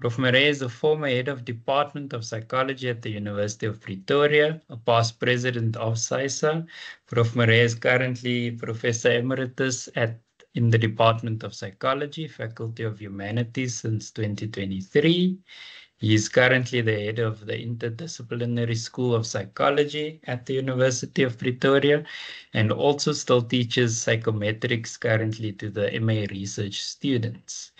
Prof. Murray is the former head of Department of Psychology at the University of Pretoria, a past president of SAISA. Prof. Murray is currently Professor Emeritus in the Department of Psychology, Faculty of Humanities since 2023. He is currently the head of the Interdisciplinary School of Psychology at the University of Pretoria and also still teaches psychometrics currently to the MA research students.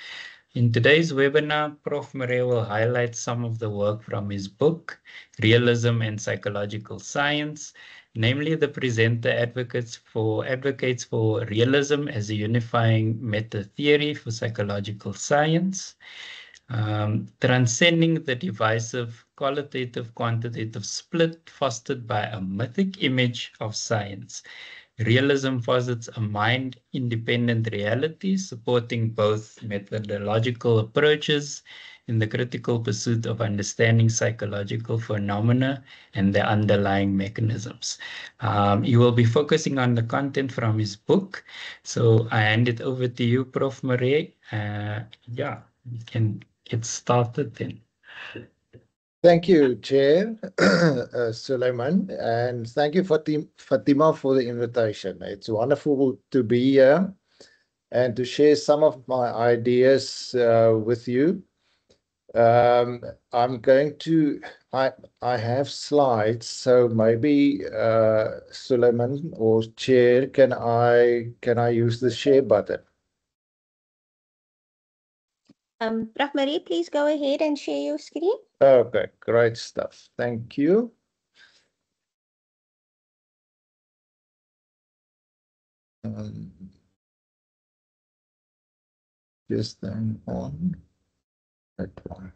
In today's webinar, Prof. Murray will highlight some of the work from his book, Realism and Psychological Science. Namely, the presenter advocates for realism as a unifying meta-theory for psychological science. Transcending the divisive qualitative-quantitative split fostered by a mythic image of science. Realism posits a mind-independent reality supporting both methodological approaches in the critical pursuit of understanding psychological phenomena and their underlying mechanisms. He will be focusing on the content from his book. So I hand it over to you, Prof. Murray. Yeah, you can get started then. Thank you, Chair Suleiman, and thank you, Fatima, for the invitation. It's wonderful to be here and to share some of my ideas with you. I'm going to, I have slides, so maybe Suleiman or Chair, can I use the share button? Prof. Murray, please go ahead and share your screen. Okay, great stuff. Thank you. Just then on that one.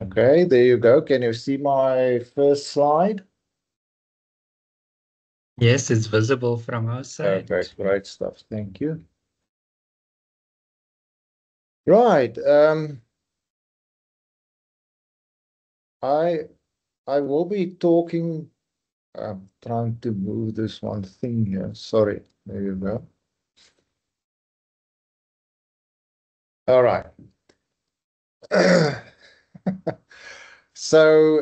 Okay, there you go. Can you see my first slide? Yes, it's visible from our side. Okay, great stuff. Thank you. Right. I will be talking. I'm trying to move this one thing here. Sorry. There you go. All right. So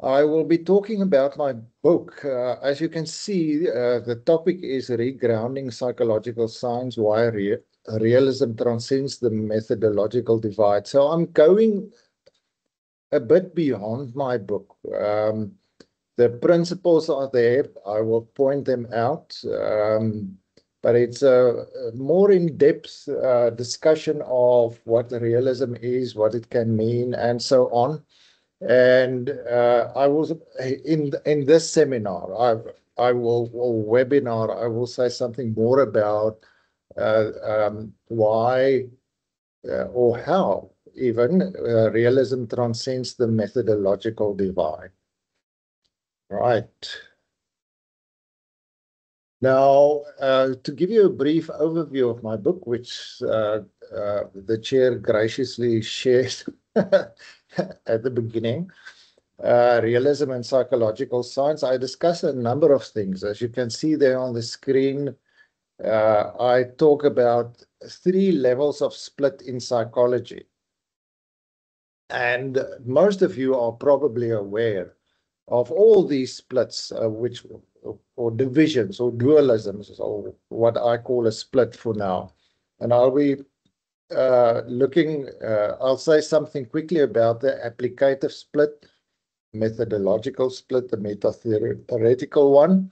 I will be talking about my book. As you can see, the topic is regrounding psychological science, why realism transcends the methodological divide. So I'm going a bit beyond my book. The principles are there. I will point them out. But it's a more in-depth discussion of what realism is, what it can mean, and so on. And I was in this seminar, I will webinar. I will say something more about why or how even realism transcends the methodological divide. Right. Now, to give you a brief overview of my book, which the chair graciously shared at the beginning, Realism and Psychological Science, I discuss a number of things. As you can see there on the screen, I talk about 3 levels of split in psychology. And most of you are probably aware of all these splits, or divisions or dualisms, or what I call a split for now. And I'll be I'll say something quickly about the applicative split, methodological split, the meta-theoretical one.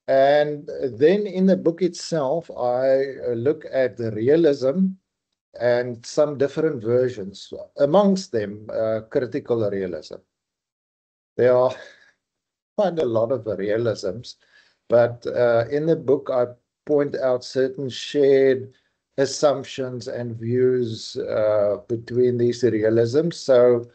And then in the book itself, I look at the realism and some different versions, amongst them critical realism. There are quite a lot of realisms, but in the book I point out certain shared assumptions and views between these realisms, so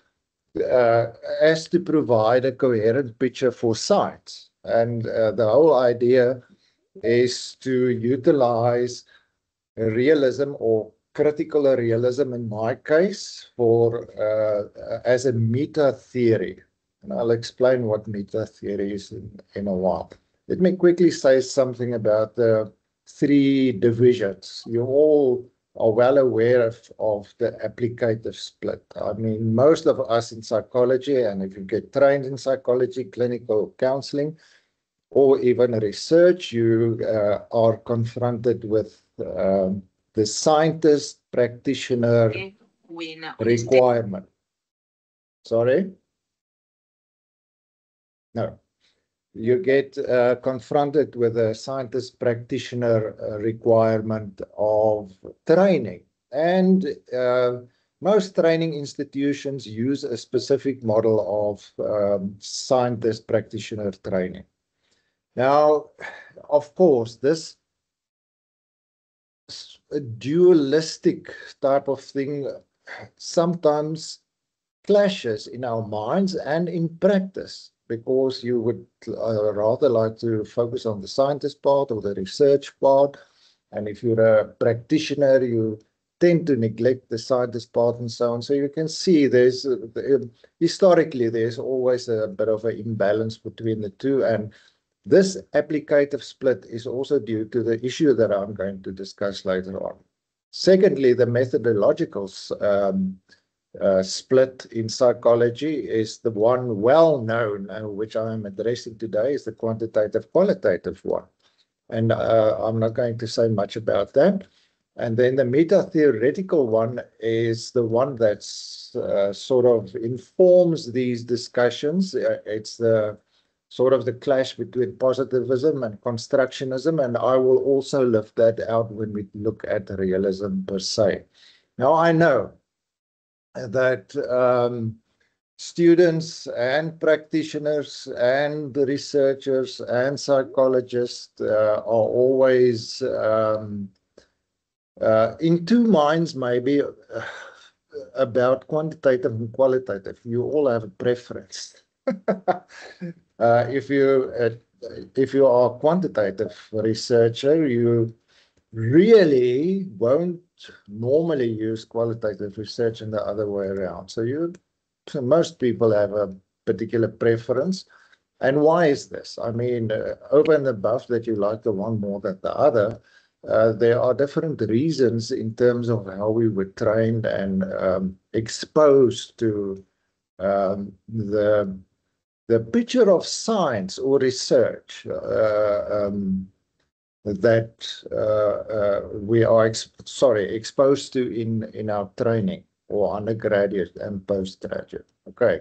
as to provide a coherent picture for science. And the whole idea is to utilize realism or critical realism in my case as a meta theory. And I'll explain what meta theory is in a while. Let me quickly say something about the three divisions. You all are well aware of the applicative split. I mean, most of us in psychology, and if you get trained in psychology, clinical counseling, or even research, you are confronted with the scientist practitioner requirement. Sorry? No. You get confronted with a scientist practitioner requirement of training. And most training institutions use a specific model of scientist practitioner training. Now, of course, this dualistic type of thing sometimes clashes in our minds and in practice, because you would rather like to focus on the scientist part or the research part. And if you're a practitioner, you tend to neglect the scientist part and so on. So you can see there's historically, there's always a bit of an imbalance between the two. And this applicative split is also due to the issue that I'm going to discuss later on. Secondly, the methodological split in psychology is the one well known, which I'm addressing today, is the quantitative qualitative one. And I'm not going to say much about that. And then the meta-theoretical one is the one that sort of informs these discussions. It's the sort of the clash between positivism and constructionism, and I will also lift that out when we look at realism per se. Now, I know that students and practitioners and researchers and psychologists are always in two minds maybe about quantitative and qualitative. You all have a preference. If you are a quantitative researcher, you really won't normally use qualitative research and the other way around. So most people have a particular preference. And why is this? I mean, over and above that you like the one more than the other, there are different reasons in terms of how we were trained and exposed to the picture of science or research that we are exposed to in our training, or undergraduate and postgraduate. Okay.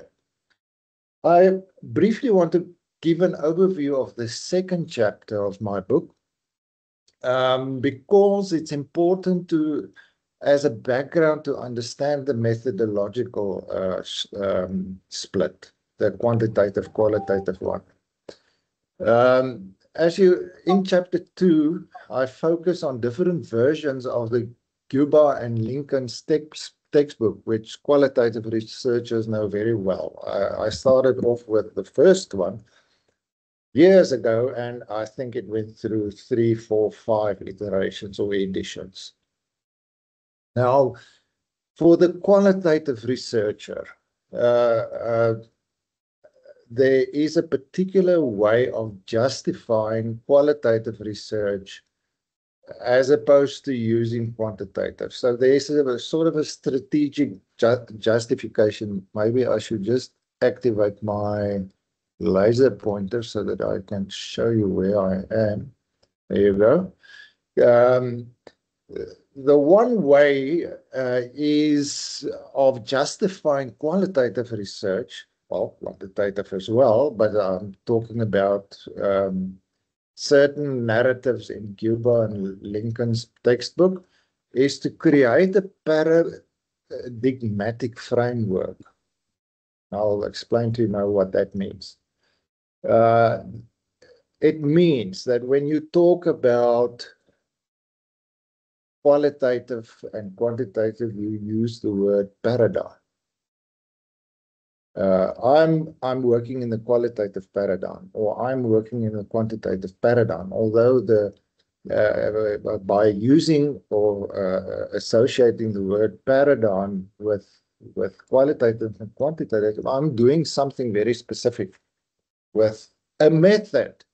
I briefly want to give an overview of the second chapter of my book, because it's important to, as a background, to understand the methodological split, the quantitative qualitative one. In chapter 2, I focus on different versions of the Guba and Lincoln's textbook, which qualitative researchers know very well. I started off with the first one years ago, and I think it went through 3, 4, 5 iterations or editions. Now, for the qualitative researcher, there is a particular way of justifying qualitative research as opposed to using quantitative. So there's a sort of a strategic justification. Maybe I should just activate my laser pointer so that I can show you where I am. There you go. The one way is of justifying qualitative research, well, quantitative as well, but I'm talking about certain narratives in Guba and Lincoln's textbook, is to create a paradigmatic framework. I'll explain to you now what that means. It means that when you talk about qualitative and quantitative, you use the word paradigm. I'm working in the qualitative paradigm, or I'm working in the quantitative paradigm, although the by using or associating the word paradigm with qualitative and quantitative, I'm doing something very specific with a method.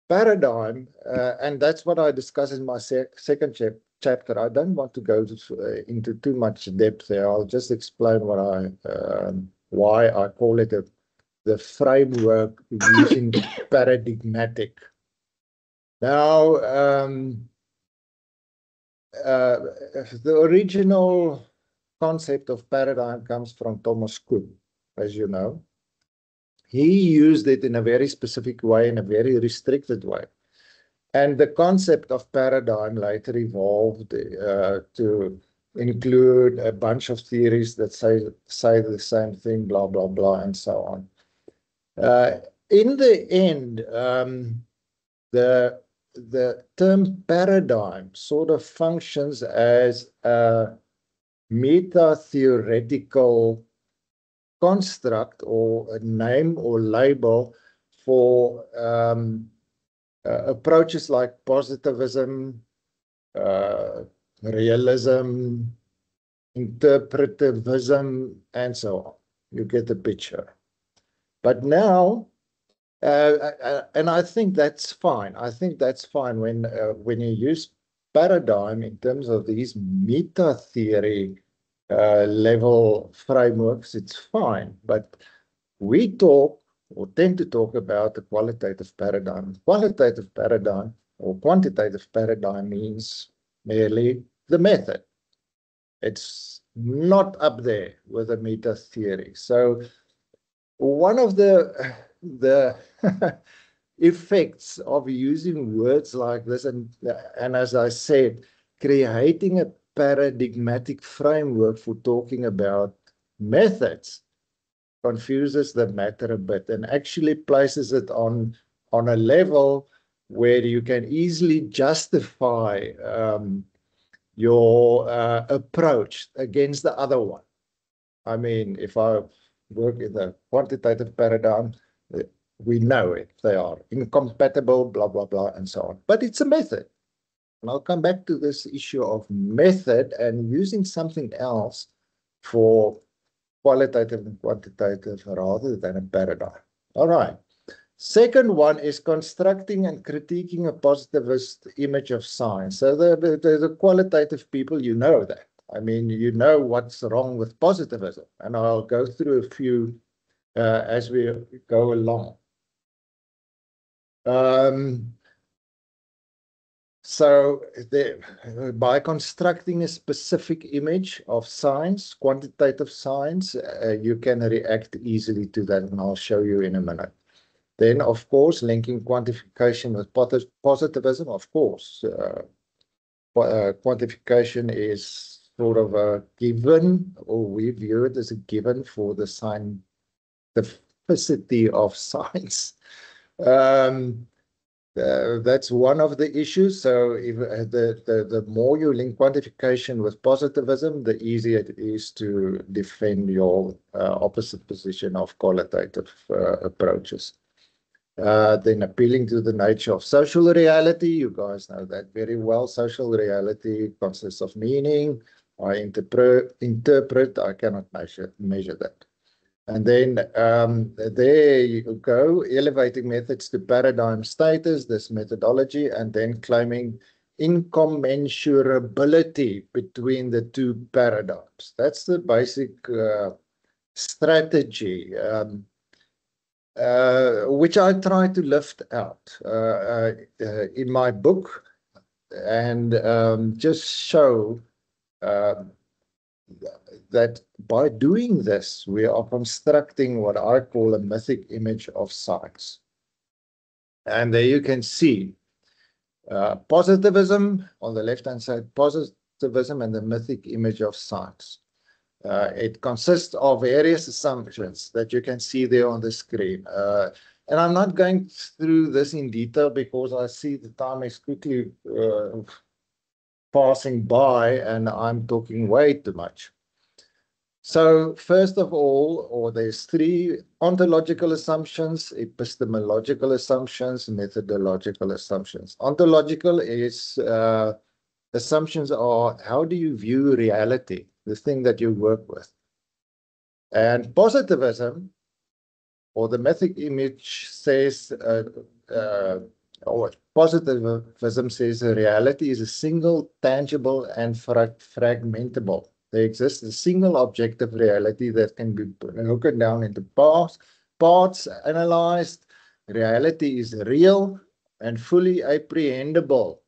Paradigm, and that's what I discuss in my second chapter. I don't want to go into too much depth there. I'll just explain what why I call it the framework using paradigmatic. Now, the original concept of paradigm comes from Thomas Kuhn, as you know. He used it in a very specific way, in a very restricted way. And the concept of paradigm later evolved to include a bunch of theories that say the same thing, blah, blah, blah, and so on. In the end, the term paradigm sort of functions as a meta-theoretical construct or a name or label for approaches like positivism, realism, interpretivism, and so on. You get the picture. But now, and I think that's fine. I think that's fine when you use paradigm in terms of these meta theory level frameworks, it's fine. But we talk or tend to talk about the qualitative paradigm. Qualitative paradigm or quantitative paradigm means merely the method. It's not up there with a meta theory. So one of the effects of using words like this, and as I said, creating a paradigmatic framework for talking about methods confuses the matter a bit and actually places it on a level where you can easily justify your approach against the other one. I mean, if I work in the quantitative paradigm, we know it. They are incompatible, blah, blah, blah, and so on. But it's a method. And I'll come back to this issue of method and using something else for qualitative and quantitative rather than a paradigm. All right. Second one is constructing and critiquing a positivist image of science. So the qualitative people, you know that. I mean, you know what's wrong with positivism. And I'll go through a few as we go along. So by constructing a specific image of science, quantitative science, you can react easily to that, and I'll show you in a minute. Then, of course, linking quantification with positivism, of course. Quantification is sort of a given, or we view it as a given for the scientificity of science. That's one of the issues. So if the more you link quantification with positivism, the easier it is to defend your opposite position of qualitative approaches. Then appealing to the nature of social reality. You guys know that very well. Social reality consists of meaning. I interpret, I cannot measure that. And then there you go, elevating methods to paradigm status, this methodology, and then claiming incommensurability between the two paradigms. That's the basic strategy, which I try to lift out in my book and just show that by doing this, we are constructing what I call a mythic image of science. And there you can see positivism on the left-hand side, positivism and the mythic image of science. It consists of various assumptions that you can see there on the screen. And I'm not going through this in detail because I see the time is quickly passing by and I'm talking way too much. So first of all, or there's three ontological assumptions, epistemological assumptions, methodological assumptions. Ontological is assumptions are how do you view reality, the thing that you work with. And positivism, or the mythic image says, or positivism says reality is a single, tangible, and fragmentable. There exists a single objective reality that can be broken down into parts, analyzed. Reality is real and fully apprehendable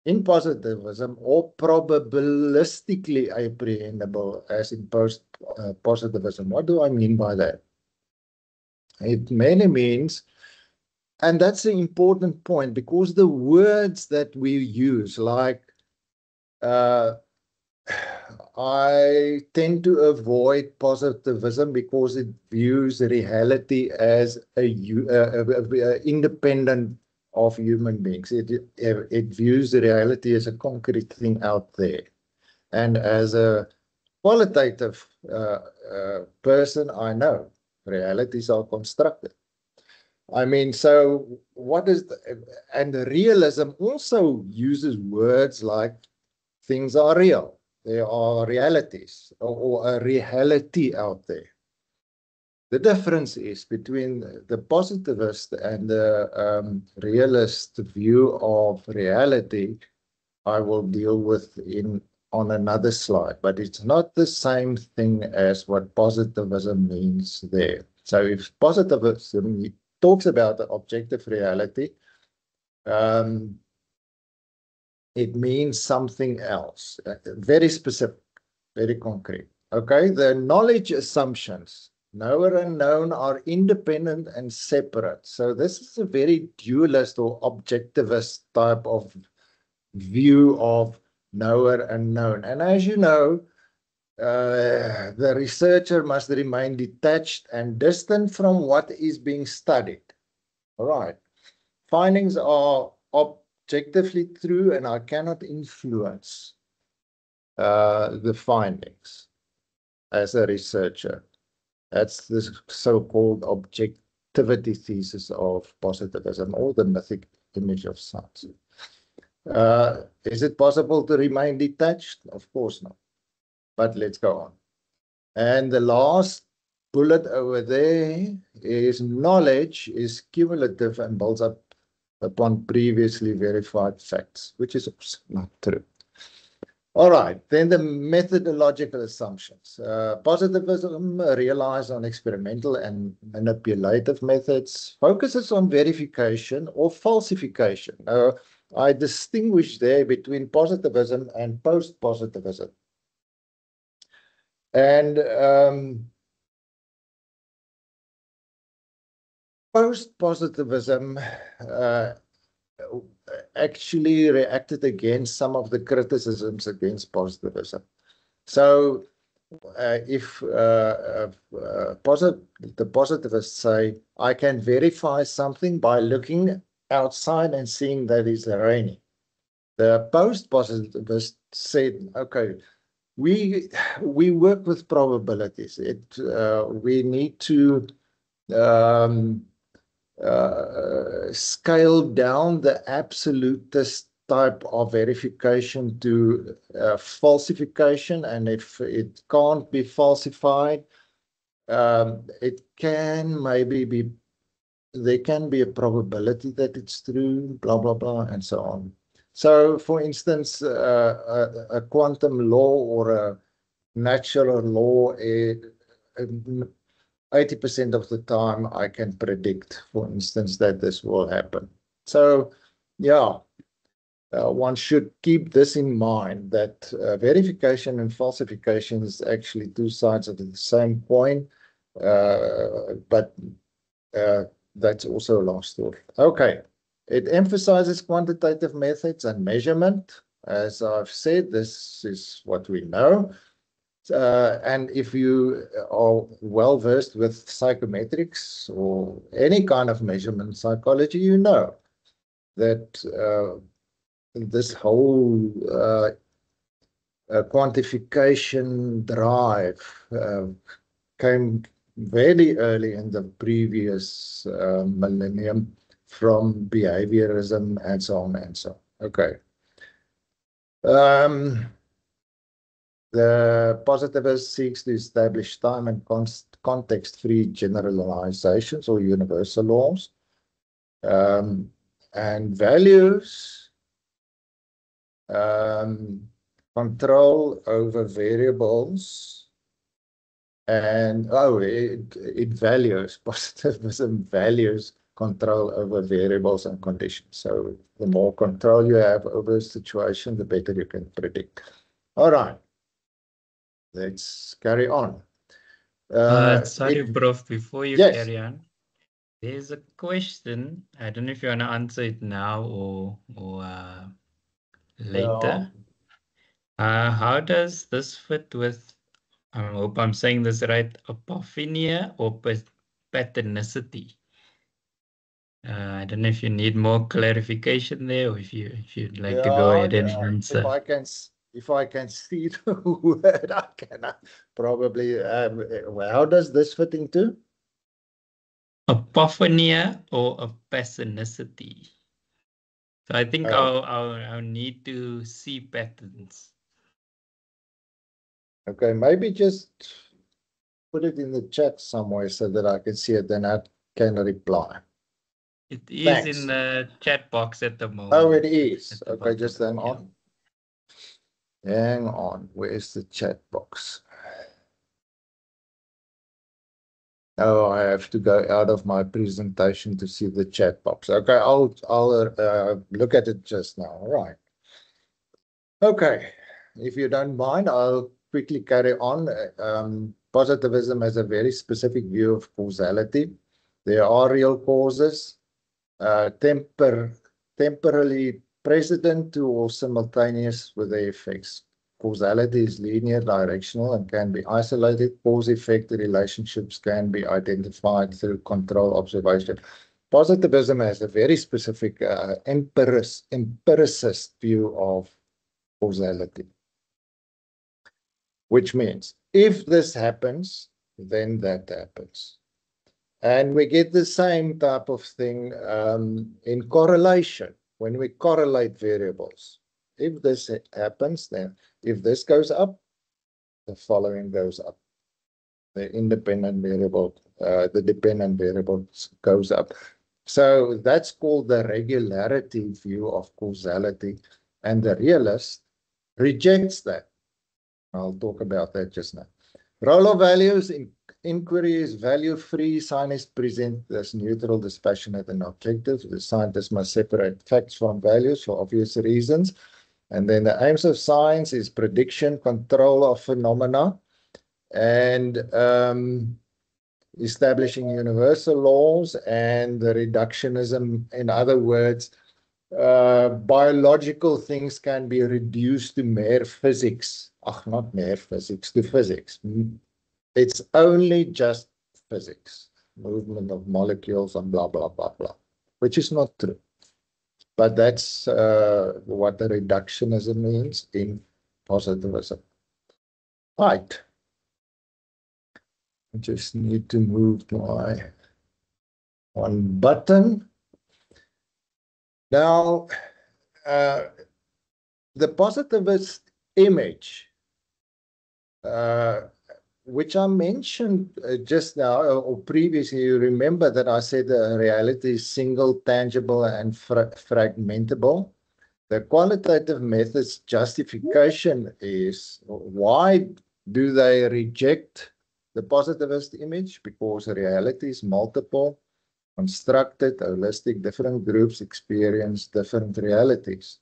in positivism, or probabilistically apprehendable as in positivism. What do I mean by that? It mainly means, and that's an important point, because the words that we use, like I tend to avoid positivism because it views reality as independent of human beings. It views reality as a concrete thing out there. And as a qualitative person, I know realities are constructed. I mean, so what is and the realism also uses words like things are real. There are realities or a reality out there. The difference is between the positivist and the realist view of reality, I will deal with on another slide, but it's not the same thing as what positivism means there. So if positivism talks about the objective reality, it means something else, very specific, very concrete. Okay, the knowledge assumptions, knower and known, are independent and separate. So this is a very dualist or objectivist type of view of knower and known. And as you know, the researcher must remain detached and distant from what is being studied. All right. Findings are objectively true, and I cannot influence the findings as a researcher. That's the so-called objectivity thesis of positivism, or the mythic image of science. Is it possible to remain detached? Of course not. But let's go on. And the last bullet over there is knowledge is cumulative and builds up upon previously verified facts, which is not true. All right, then the methodological assumptions. Positivism relies on experimental and manipulative methods, focuses on verification or falsification. I distinguish there between positivism and post-positivism. And post-positivism actually reacted against some of the criticisms against positivism. So if the positivists say, I can verify something by looking outside and seeing that it's raining. The post-positivist said, okay, we work with probabilities. We need to scale down the absolutist type of verification to falsification, and if it can't be falsified, it can maybe be, there can be a probability that it's true, blah, blah, blah, and so on. So, for instance, a quantum law or a natural law, 80% of the time I can predict, for instance, that this will happen. So, yeah, one should keep this in mind, that verification and falsification is actually two sides of the same coin, but that's also a long story. Okay, it emphasizes quantitative methods and measurement. As I've said, this is what we know. And if you are well versed with psychometrics or any kind of measurement psychology, you know that this whole quantification drive came very early in the previous millennium from behaviorism and so on and so on. Okay. The positivist seeks to establish time and context-free generalizations or universal laws, and values, control over variables, and it values, positivism values control over variables and conditions. So the more control you have over a situation, the better you can predict. All right. Let's carry on. Sorry, Prof, before you Yes. carry on, there's a question. I don't know if you want to answer it now or later. How does this fit with, I hope I'm saying this right, apophenia or pathonicity? I don't know if you need more clarification there, or if you'd like to go ahead and answer. If I can see the word, I can probably. How does this fit into? Apophenia or apathenicity. So I think I'll need to see patterns. Okay, maybe just put it in the chat somewhere so that I can see it, then I can reply. It is in the chat box at the moment. Oh, it is. Okay, just hang on. Hang on. Where's the chat box? Oh, I have to go out of my presentation to see the chat box. Okay, I'll look at it just now. All right. Okay, if you don't mind, I'll quickly carry on. Positivism has a very specific view of causality. There are real causes, temporally present to or simultaneous with the effects. Causality is linear, directional, and can be isolated. Cause-effect relationships can be identified through control observation. Positivism has a very specific empiricist view of causality, which means if this happens, then that happens. And we get the same type of thing in correlation, when we correlate variables. If this happens, then if this goes up, the following goes up. The independent variable, the dependent variable goes up. So that's called the regularity view of causality. And the realist rejects that. I'll talk about that just now. Role of values in inquiry is value-free. Scientists present as neutral, dispassionate, and objective. The scientists must separate facts from values for obvious reasons. And then the aims of science is prediction, control of phenomena, and establishing universal laws, and the reductionism. In other words, biological things can be reduced to mere physics. Not mere physics, to physics. It's only just physics, movement of molecules and blah, blah, blah, blah, which is not true. But that's what the reductionism means in positivism. Right. I just need to move my one button. Now, the positivist image, which I mentioned just now or previously, you remember that I said the reality is single, tangible, and fragmentable. The qualitative method's justification is, why do they reject the positivist image? Because reality is multiple, constructed, holistic, different groups experience different realities.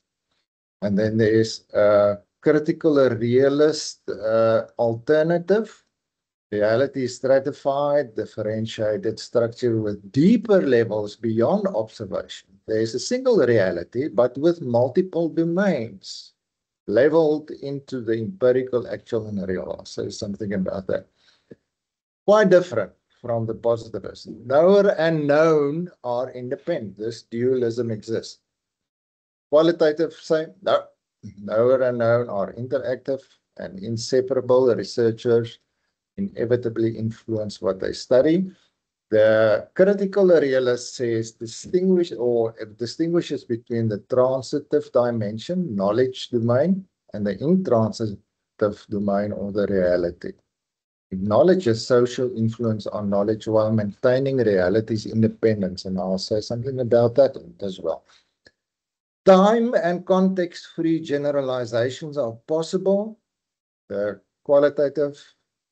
And then there's a critical or realist alternative. Reality is stratified, differentiated structure with deeper levels beyond observation. There's a single reality, but with multiple domains leveled into the empirical, actual, and real. I'll say something about that. Quite different from the positivist. Knower and known are independent. This dualism exists. Qualitative, same. No, knower and known are interactive and inseparable. Researchers inevitably influence what they study. The critical realist says distinguishes between the transitive dimension, knowledge domain, and the intransitive domain or the reality. Acknowledges social influence on knowledge while maintaining reality's independence, and I'll say something about that as well. Time and context-free generalizations are possible. The qualitative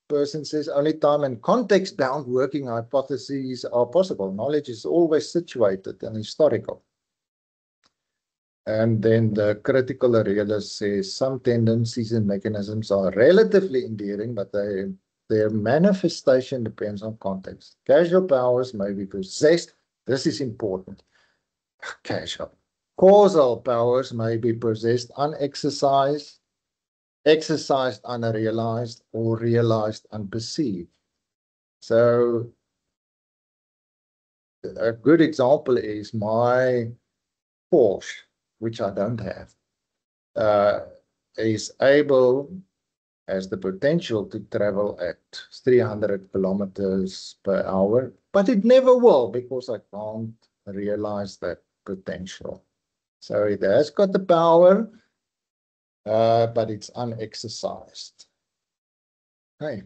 person says only time and context-bound working hypotheses are possible. Knowledge is always situated and historical. And then the critical realist says some tendencies and mechanisms are relatively endearing, but their manifestation depends on context. Casual powers may be possessed. This is important. Casual. Causal powers may be possessed unexercised, exercised unrealized, or realized unperceived. So a good example is my Porsche, which I don't have, is able, has the potential to travel at 300 kilometers per hour, but it never will because I can't realize that potential. So it has got the power, but it's unexercised. Okay.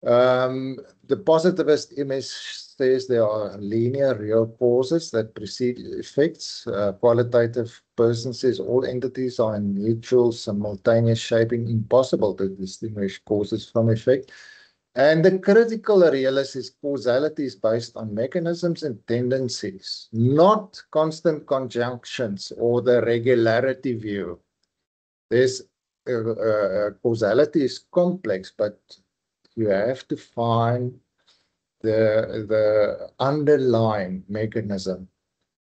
The positivist image says there are linear real causes that precede effects. Qualitative person says all entities are in mutual simultaneous shaping, impossible to distinguish causes from effect. And the critical realist says causality is based on mechanisms and tendencies, not constant conjunctions or the regularity view. There's causality is complex, but you have to find the underlying mechanism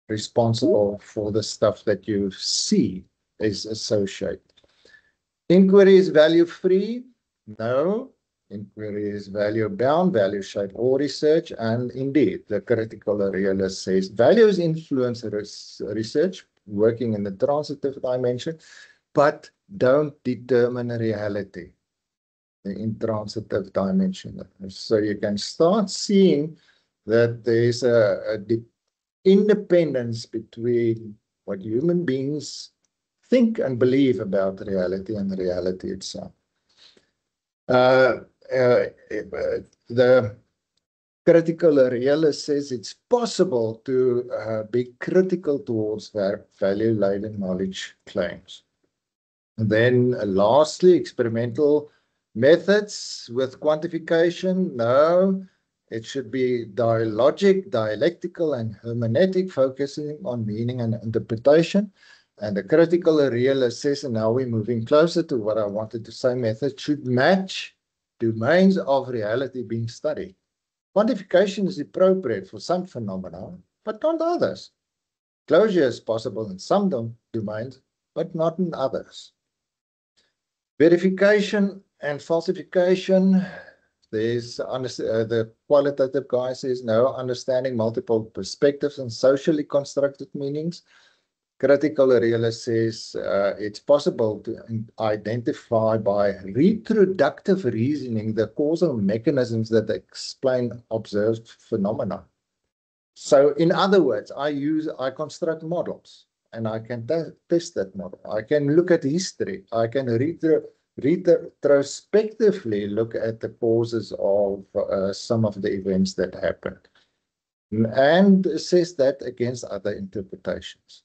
responsible for the stuff that you see is associated. Inquiry is value-free? No. Inquiry is value-bound, value-shaped, or research. And indeed, the critical realist says values influence research, working in the transitive dimension, but don't determine reality, the intransitive dimension. So you can start seeing that there's a independence between what human beings think and believe about reality and reality itself. The critical realist says it's possible to be critical towards value-laden knowledge claims. And then lastly, experimental methods with quantification. No, it should be dialogic, dialectical, and hermeneutic, focusing on meaning and interpretation. And the critical realist says, and now we're moving closer to what I wanted to say, methods should match domains of reality being studied. Quantification is appropriate for some phenomena, but not others. Closure is possible in some domains, but not in others. Verification and falsification. There's the qualitative guy says no, understanding multiple perspectives and socially constructed meanings. Critical realist says it's possible to identify by retroductive reasoning the causal mechanisms that explain observed phenomena. So in other words, I construct models and I can test that model. I can look at history. I can retrospectively look at the causes of some of the events that happened and assess that against other interpretations.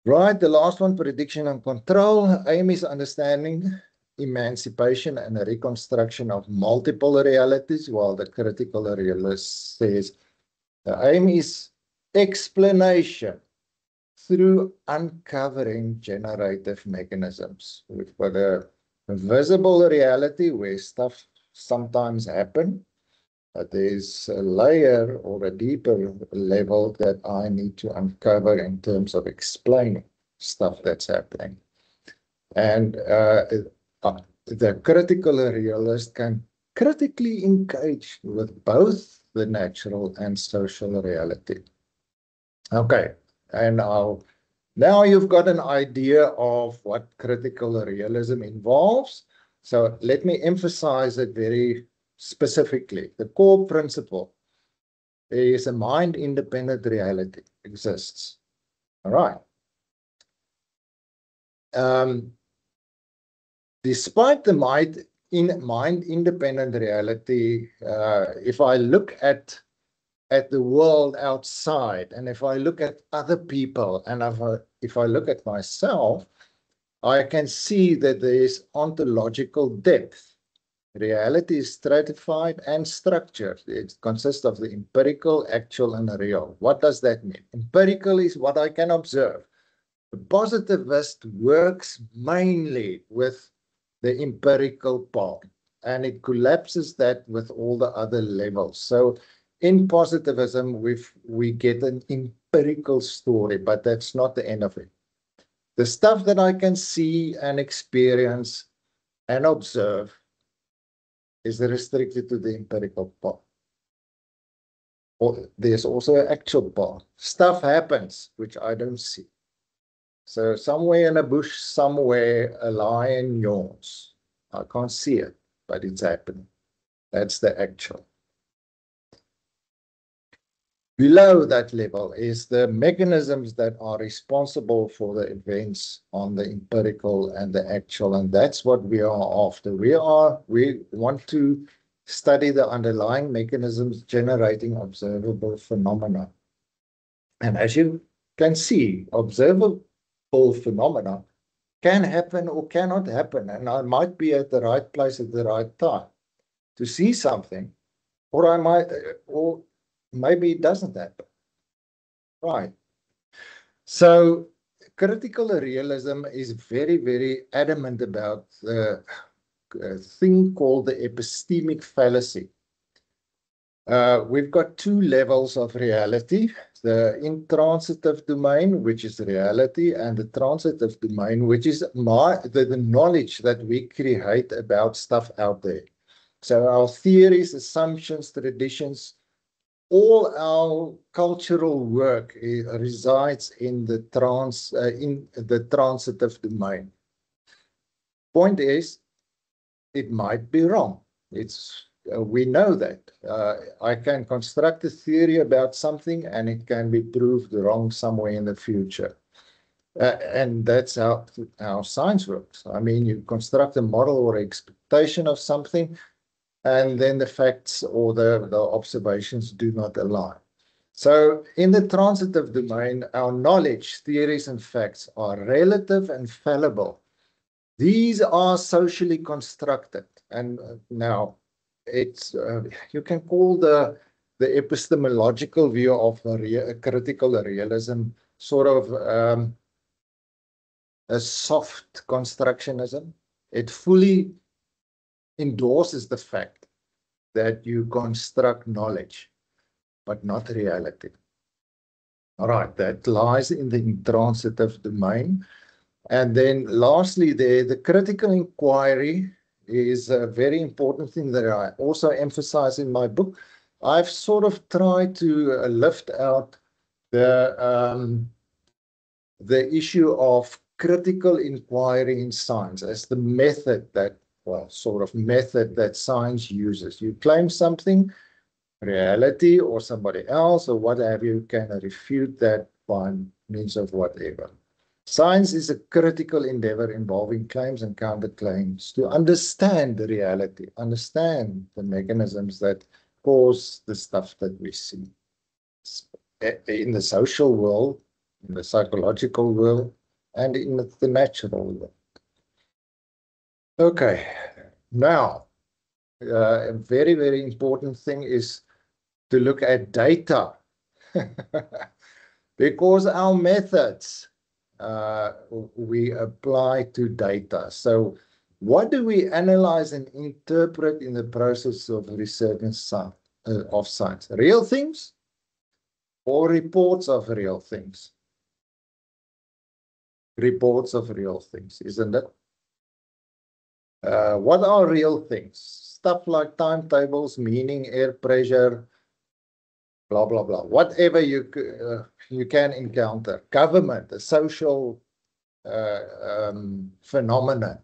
Right, the last one, prediction and control. Aim is understanding, emancipation, and a reconstruction of multiple realities, while the critical realist says the aim is explanation through uncovering generative mechanisms. We've got a visible reality where stuff sometimes happen, but there's a layer or a deeper level that I need to uncover in terms of explaining stuff that's happening. And the critical realist can critically engage with both the natural and social reality. Okay, and I'll Now you've got an idea of what critical realism involves. So let me emphasize it very specifically. The core principle is a mind-independent reality exists. All right. Despite the mind-independent reality, if I look at the world outside, and if I look at other people, and if I look at myself, I can see that there is ontological depth. Reality is stratified and structured. It consists of the empirical, actual, and real. What does that mean? Empirical is what I can observe. The positivist works mainly with the empirical part, and it collapses that with all the other levels. So in positivism, we get an empirical story, but that's not the end of it. The stuff that I can see and experience and observe is restricted to the empirical part. Or there's also an actual part. Stuff happens, which I don't see. So somewhere in a bush, somewhere, a lion yawns. I can't see it, but it's happening. That's the actual. Below that level is the mechanisms that are responsible for the events on the empirical and the actual, and that's what we are after. We want to study the underlying mechanisms generating observable phenomena. And as you can see, observable phenomena can happen or cannot happen, and I might be at the right place at the right time to see something, or I might, or maybe it doesn't happen. Right. So critical realism is very, very adamant about the thing called the epistemic fallacy. We've got two levels of reality, the intransitive domain, which is reality, and the transitive domain, which is the knowledge that we create about stuff out there. So our theories, assumptions, traditions, all our cultural work resides in the transitive domain. Point is, it might be wrong. We know that. I can construct a theory about something and it can be proved wrong somewhere in the future. And that's how science works. I mean, you construct a model or expectation of something, and then the facts or the observations do not align. So in the transitive domain, our knowledge, theories, and facts are relative and fallible. These are socially constructed. And now it's you can call the epistemological view of critical realism sort of a soft constructionism. It fully endorses the fact that you construct knowledge, but not reality. All right, that lies in the intransitive domain. And then lastly, the critical inquiry is a very important thing that I also emphasize in my book. I've sort of tried to lift out the issue of critical inquiry in science as the method that, well, sort of method that science uses. You claim something, reality or somebody else or what have you, can refute that by means of whatever. Science is a critical endeavor involving claims and counterclaims to understand the reality, understand the mechanisms that cause the stuff that we see in the social world, in the psychological world, and in the natural world. Okay, now, a very, very important thing is to look at data because our methods we apply to data. So what do we analyze and interpret in the process of research of science? Real things or reports of real things? Reports of real things, isn't it? What are real things? Stuff like timetables, meaning, air pressure, blah, blah, blah. Whatever you can encounter. Government, a social phenomenon.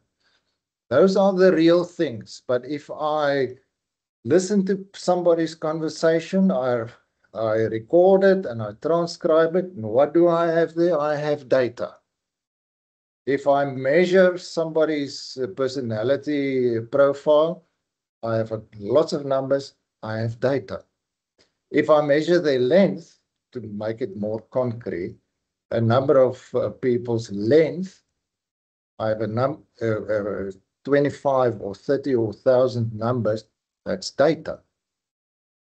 Those are the real things. But if I listen to somebody's conversation, I record it and I transcribe it. And what do I have there? I have data. If I measure somebody's personality profile, I have lots of numbers. I have data. If I measure their length to make it more concrete, a number of people's length, I have a 25 or 30 or 1,000 numbers. That's data.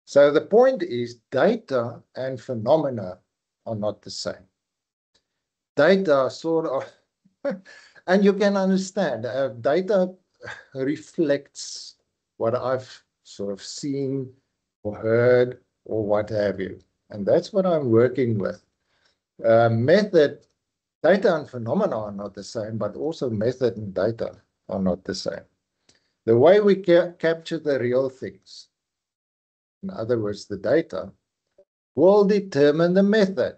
So the point is data and phenomena are not the same. Data sort of, and you can understand, data reflects what I've sort of seen or heard or what have you. And that's what I'm working with. Method, data and phenomena are not the same, but also method and data are not the same. The way we capture the real things, in other words, the data, will determine the method.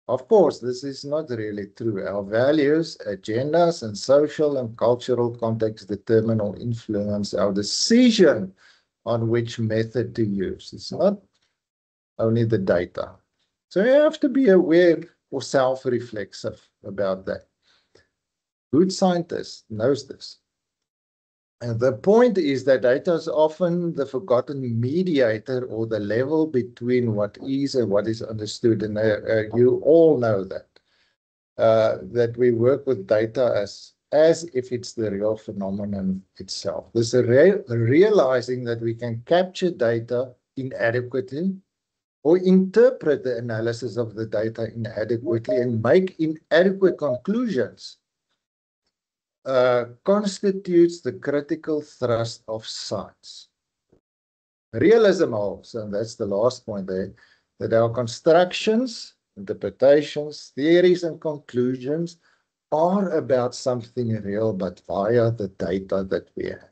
Of course, this is not really true. Our values, agendas, and social and cultural context determine or influence our decision on which method to use. It's not only the data. So you have to be aware or self-reflexive about that. Good scientist knows this. And the point is that data is often the forgotten mediator or the level between what is and what is understood. And you all know that, that we work with data as if it's the real phenomenon itself. This is realizing that we can capture data inadequately or interpret the analysis of the data inadequately and make inadequate conclusions constitutes the critical thrust of science. Realism holds, and that's the last point there, that our constructions, interpretations, theories, and conclusions are about something real, but via the data that we have.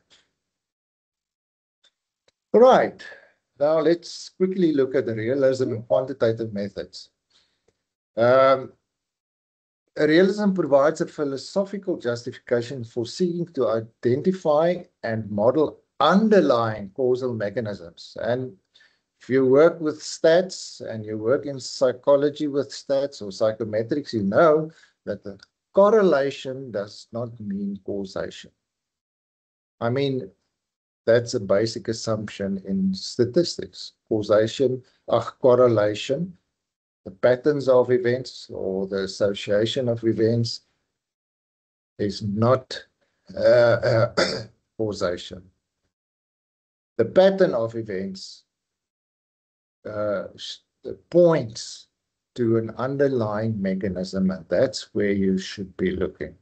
Right. Now let's quickly look at the realism and quantitative methods. Realism provides a philosophical justification for seeking to identify and model underlying causal mechanisms. And if you work with stats and you work in psychology with stats or psychometrics, you know that the correlation does not mean causation. I mean, that's a basic assumption in statistics. Causation, correlation, the patterns of events or the association of events is not causation. The pattern of events points to an underlying mechanism, and that's where you should be looking.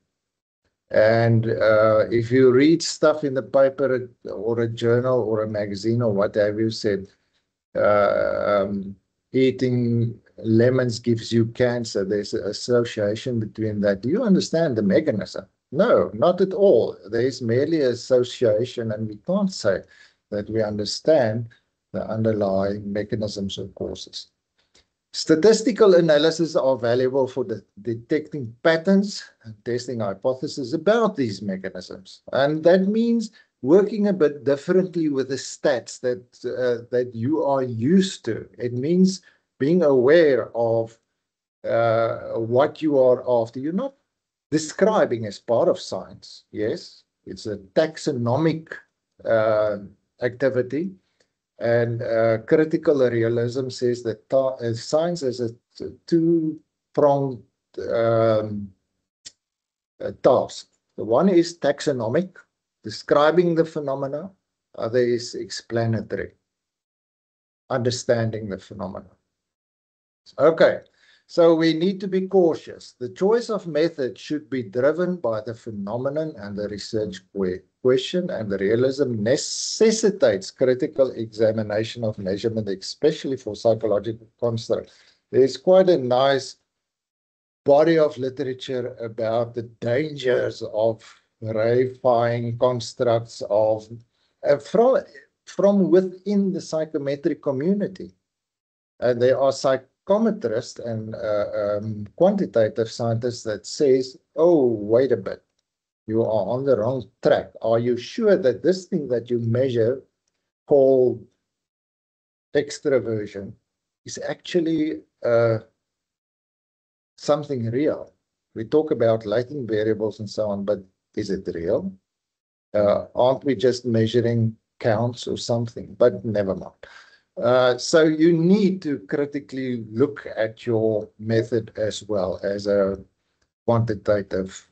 And if you read stuff in the paper or a journal or a magazine or what have you said, eating lemons gives you cancer, there's an association between that. Do you understand the mechanism? No, not at all. There's merely association, and we can't say that we understand the underlying mechanisms or causes. Statistical analysis are valuable for detecting patterns and testing hypotheses about these mechanisms. And that means working a bit differently with the stats that you are used to. It means being aware of what you are after. You're not describing as part of science. Yes, it's a taxonomic activity. And critical realism says that science is a two-pronged task. The one is taxonomic, describing the phenomena. Other is explanatory, understanding the phenomena. Okay, so we need to be cautious. The choice of method should be driven by the phenomenon and the research question, and the realism necessitates critical examination of measurement, especially for psychological constructs. There's quite a nice body of literature about the dangers of reifying constructs of from within the psychometric community. And there are psychometrists and quantitative scientists that says, oh, wait a bit, you are on the wrong track. Are you sure that this thing that you measure called extraversion is actually something real? We talk about latent variables and so on, but is it real? Aren't we just measuring counts or something? But never mind. So you need to critically look at your method as well as a quantitative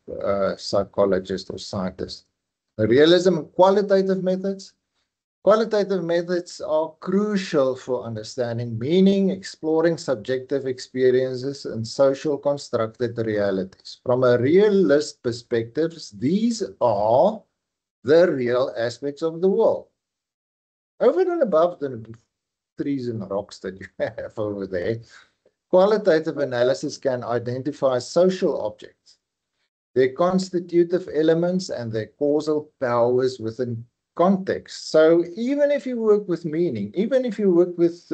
psychologist or scientist. Realism and qualitative methods. Qualitative methods are crucial for understanding meaning, exploring subjective experiences, and social constructed realities. From a realist perspective, these are the real aspects of the world. Over and above the trees and rocks that you have over there, qualitative analysis can identify social objects, their constitutive elements, and their causal powers within context. So even if you work with meaning, even if you work with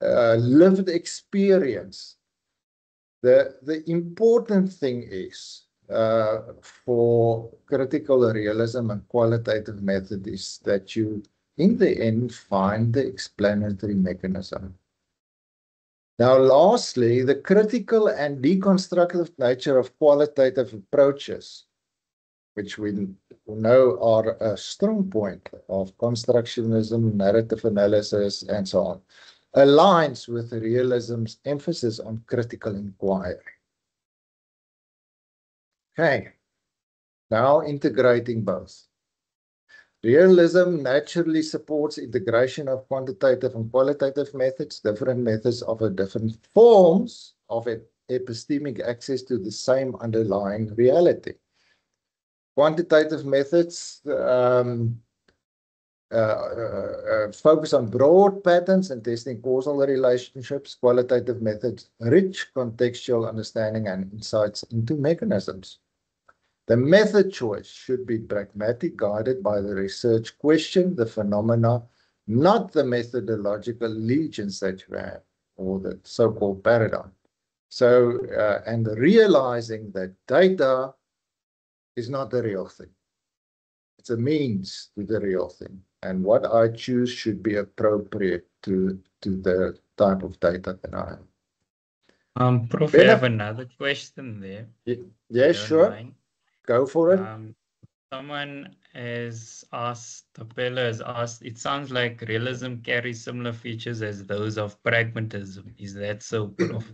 lived experience, the important thing is for critical realism and qualitative method is that you, in the end, find the explanatory mechanism. Now, lastly, the critical and deconstructive nature of qualitative approaches, which we know are a strong point of constructionism, narrative analysis, and so on, aligns with realism's emphasis on critical inquiry. Okay, now integrating both. Realism naturally supports integration of quantitative and qualitative methods. Different methods offer different forms of epistemic access to the same underlying reality. Quantitative methods focus on broad patterns and testing causal relationships. Qualitative methods rich contextual understanding and insights into mechanisms. The method choice should be pragmatic, guided by the research question, the phenomena, not the methodological allegiance that you have, or the so-called paradigm. So, and realizing that data is not the real thing. It's a means to the real thing. And what I choose should be appropriate to the type of data that I have. Prof, I have another question there. Yeah, sure. Mind. Go for it. Someone has asked, Tapela has asked, it sounds like realism carries similar features as those of pragmatism. Is that so, Prof?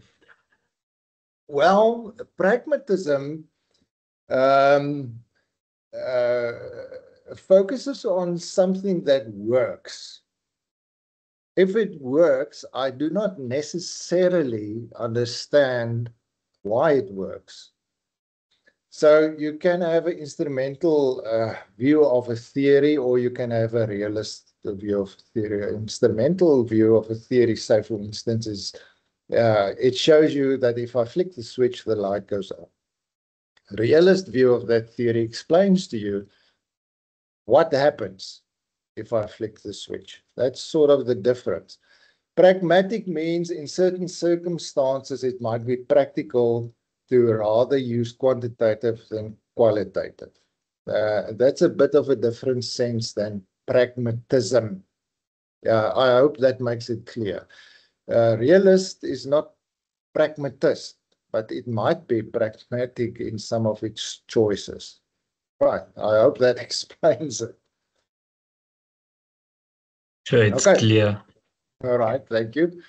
Well, pragmatism focuses on something that works. If it works, I do not necessarily understand why it works. So you can have an instrumental view of a theory, or you can have a realist view of theory. An instrumental view of a theory, say for instance, is it shows you that if I flick the switch, the light goes on. A realist view of that theory explains to you what happens if I flick the switch. That's sort of the difference. Pragmatic means in certain circumstances, it might be practical to rather use quantitative than qualitative. That's a bit of a different sense than pragmatism. I hope that makes it clear. Realist is not pragmatist, but it might be pragmatic in some of its choices. Right, I hope that explains it. Sure, it's clear. All right, thank you.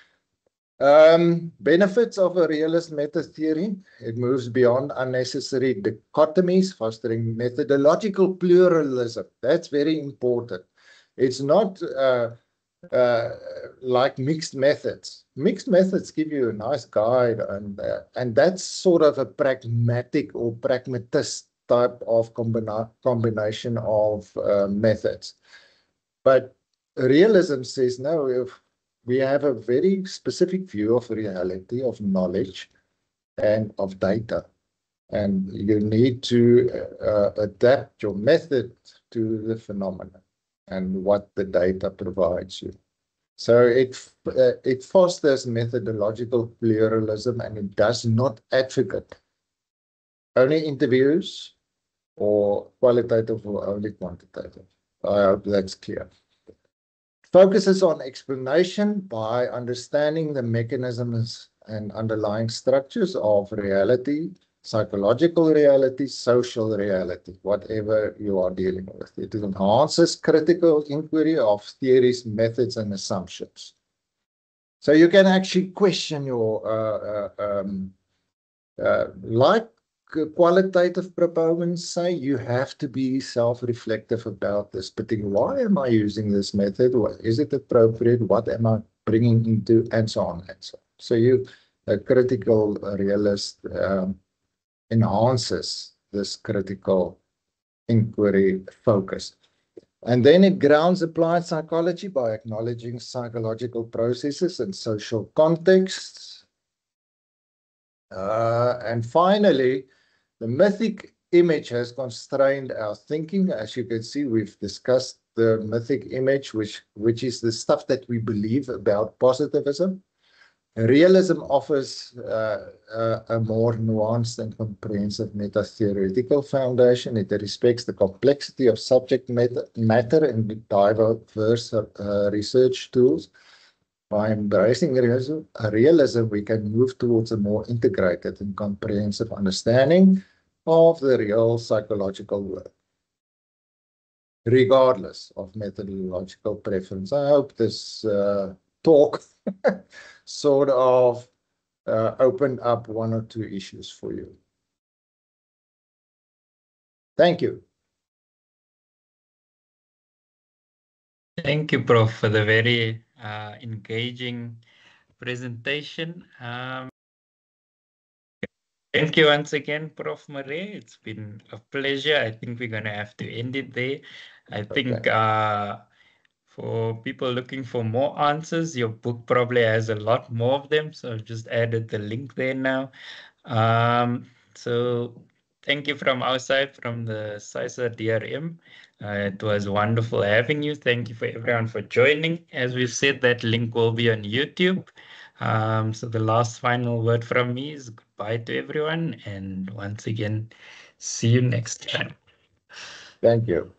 Benefits of a realist method theory. It moves beyond unnecessary dichotomies, fostering methodological pluralism. That's very important. It's not like mixed methods. Mixed methods give you a nice guide, and that's sort of a pragmatic or pragmatist type of combination of methods. But realism says, no, if we have a very specific view of reality, of knowledge, and of data. And you need to adapt your method to the phenomena and what the data provides you. So it fosters methodological pluralism, and it does not advocate only interviews or qualitative or only quantitative. I hope that's clear. Focuses on explanation by understanding the mechanisms and underlying structures of reality, psychological reality, social reality, whatever you are dealing with. It enhances critical inquiry of theories, methods, and assumptions. So you can actually question your, like qualitative proponents say, you have to be self-reflective about this particular. Why am I using this method? Is it appropriate? What am I bringing into, and so on and so on. So you, a critical realist enhances this critical inquiry focus. And then it grounds applied psychology by acknowledging psychological processes and social contexts. And finally, the mythic image has constrained our thinking. As you can see, we've discussed the mythic image, which is the stuff that we believe about positivism. Realism offers a more nuanced and comprehensive meta-theoretical foundation. It respects the complexity of subject matter and diverse research tools. By embracing realism, we can move towards a more integrated and comprehensive understanding of the real psychological world, regardless of methodological preference. I hope this talk sort of opened up one or two issues for you. Thank you. Thank you, Prof, for the very engaging presentation. Thank you once again, Prof. Maree. It's been a pleasure. I think we're going to have to end it there. I think for people looking for more answers, your book probably has a lot more of them. So I've just added the link there now. So thank you from our side, from the SAISA DRM. It was wonderful having you. Thank you for everyone for joining. As we've said, that link will be on YouTube. So the last final word from me is goodbye to everyone. And once again, see you next time. Thank you.